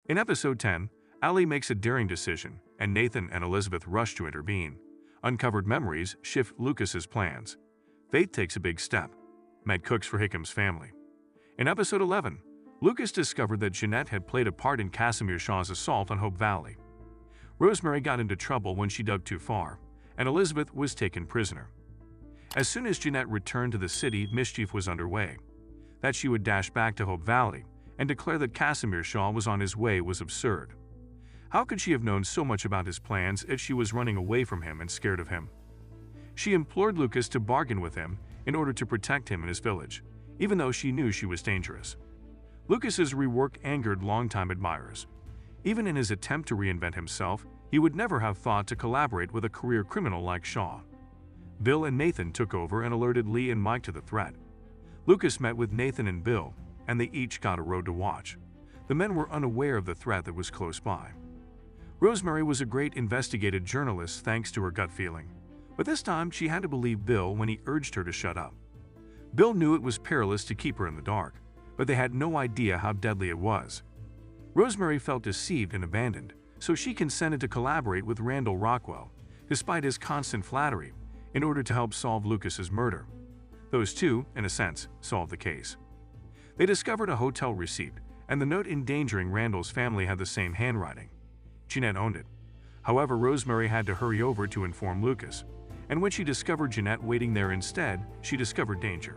In episode 10, Ali makes a daring decision, and Nathan and Elizabeth rush to intervene. Uncovered memories shift Lucas's plans. Faith takes a big step. Med cooks for Hickham's family. In episode 11, Lucas discovered that Jeanette had played a part in Casimir Shaw's assault on Hope Valley. Rosemary got into trouble when she dug too far, and Elizabeth was taken prisoner. As soon as Jeanette returned to the city, mischief was underway. That she would dash back to Hope Valley and declare that Casimir Shaw was on his way was absurd. How could she have known so much about his plans if she was running away from him and scared of him? She implored Lucas to bargain with him in order to protect him and his village, even though she knew she was dangerous. Lucas's rework angered longtime admirers. Even in his attempt to reinvent himself, he would never have thought to collaborate with a career criminal like Shaw. Bill and Nathan took over and alerted Lee and Mike to the threat. Lucas met with Nathan and Bill, and they each got a road to watch. The men were unaware of the threat that was close by. Rosemary was a great investigative journalist thanks to her gut feeling, but this time she had to believe Bill when he urged her to shut up. Bill knew it was perilous to keep her in the dark, but they had no idea how deadly it was. Rosemary felt deceived and abandoned, so she consented to collaborate with Randall Rockwell, despite his constant flattery, in order to help solve Lucas's murder. Those two, in a sense, solved the case. They discovered a hotel receipt, and the note endangering Randall's family had the same handwriting. Jeanette owned it. However, Rosemary had to hurry over to inform Lucas, and when she discovered Jeanette waiting there instead, she discovered danger.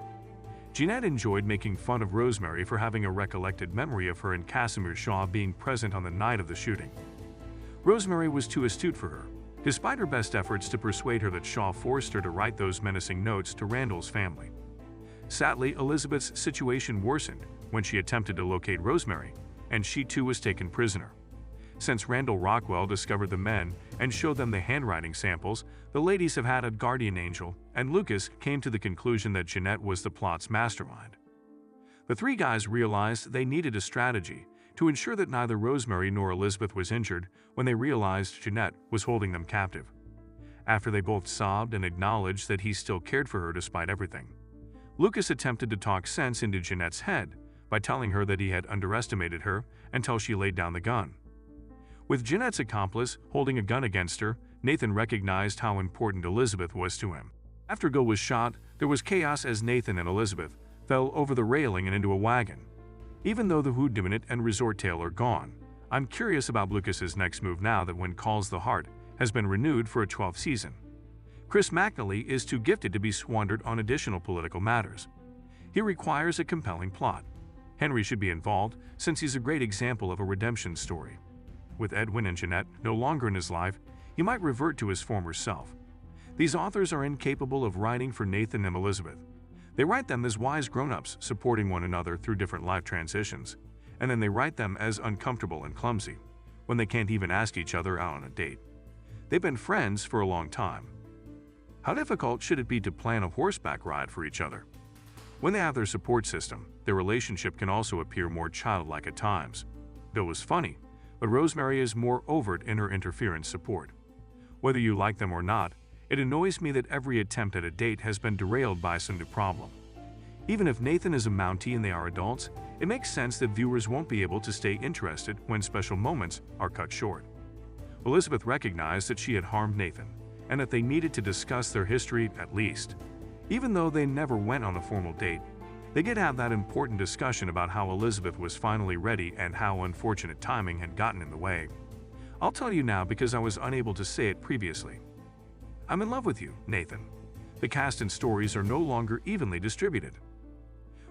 Jeanette enjoyed making fun of Rosemary for having a recollected memory of her and Casimir Shaw being present on the night of the shooting. Rosemary was too astute for her, despite her best efforts to persuade her that Shaw forced her to write those menacing notes to Randall's family. Sadly, Elizabeth's situation worsened when she attempted to locate Rosemary, and she too was taken prisoner. Since Randall Rockwell discovered the men and showed them the handwriting samples, the ladies have had a guardian angel, and Lucas came to the conclusion that Jeanette was the plot's mastermind. The three guys realized they needed a strategy to ensure that neither Rosemary nor Elizabeth was injured when they realized Jeanette was holding them captive. After they both sobbed and acknowledged that he still cared for her despite everything, Lucas attempted to talk sense into Jeanette's head by telling her that he had underestimated her until she laid down the gun. With Jeanette's accomplice holding a gun against her, Nathan recognized how important Elizabeth was to him. After Bill was shot, there was chaos as Nathan and Elizabeth fell over the railing and into a wagon. Even though the whodunit and resort tale are gone, I'm curious about Lucas's next move now that When Calls the Heart has been renewed for a 12th season. Chris McNally is too gifted to be squandered on additional political matters. He requires a compelling plot. Henry should be involved since he's a great example of a redemption story. With Edwin and Jeanette no longer in his life, he might revert to his former self. These authors are incapable of writing for Nathan and Elizabeth. They write them as wise grown-ups supporting one another through different life transitions, and then they write them as uncomfortable and clumsy, when they can't even ask each other out on a date. They've been friends for a long time. How difficult should it be to plan a horseback ride for each other? When they have their support system, their relationship can also appear more childlike at times. Bill was funny, but Rosemary is more overt in her interference support. Whether you like them or not, it annoys me that every attempt at a date has been derailed by some new problem. Even if Nathan is a Mountie and they are adults, it makes sense that viewers won't be able to stay interested when special moments are cut short. Elizabeth recognized that she had harmed Nathan, and that they needed to discuss their history at least. Even though they never went on a formal date, they did have that important discussion about how Elizabeth was finally ready and how unfortunate timing had gotten in the way. I'll tell you now because I was unable to say it previously. I'm in love with you, Nathan. The cast and stories are no longer evenly distributed.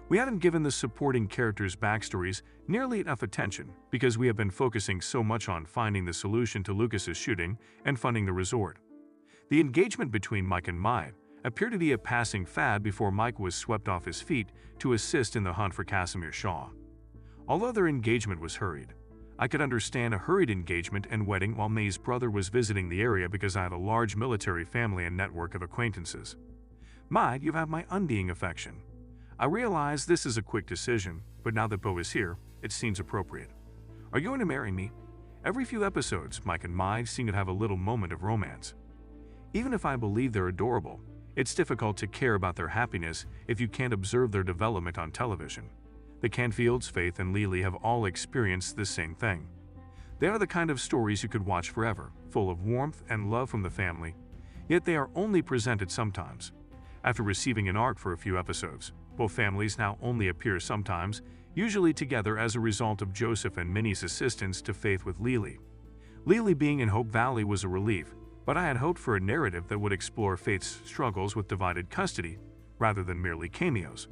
We haven't given the supporting characters' backstories nearly enough attention because we have been focusing so much on finding the solution to Lucas's shooting and funding the resort. The engagement between Mike and Maya appeared to be a passing fad before Mike was swept off his feet to assist in the hunt for Casimir Shaw. Although their engagement was hurried, I could understand a hurried engagement and wedding while May's brother was visiting the area because I had a large military family and network of acquaintances. Mai, you have my undying affection. I realize this is a quick decision, but now that Bo is here, it seems appropriate. Are you going to marry me? Every few episodes, Mike and Mai seem to have a little moment of romance. Even if I believe they're adorable, it's difficult to care about their happiness if you can't observe their development on television. The Canfields, Faith, and Lily have all experienced the same thing. They are the kind of stories you could watch forever, full of warmth and love from the family, yet they are only presented sometimes. After receiving an arc for a few episodes, both families now only appear sometimes, usually together as a result of Joseph and Minnie's assistance to Faith with Lily. Lily being in Hope Valley was a relief, but I had hoped for a narrative that would explore Faith's struggles with divided custody, rather than merely cameos.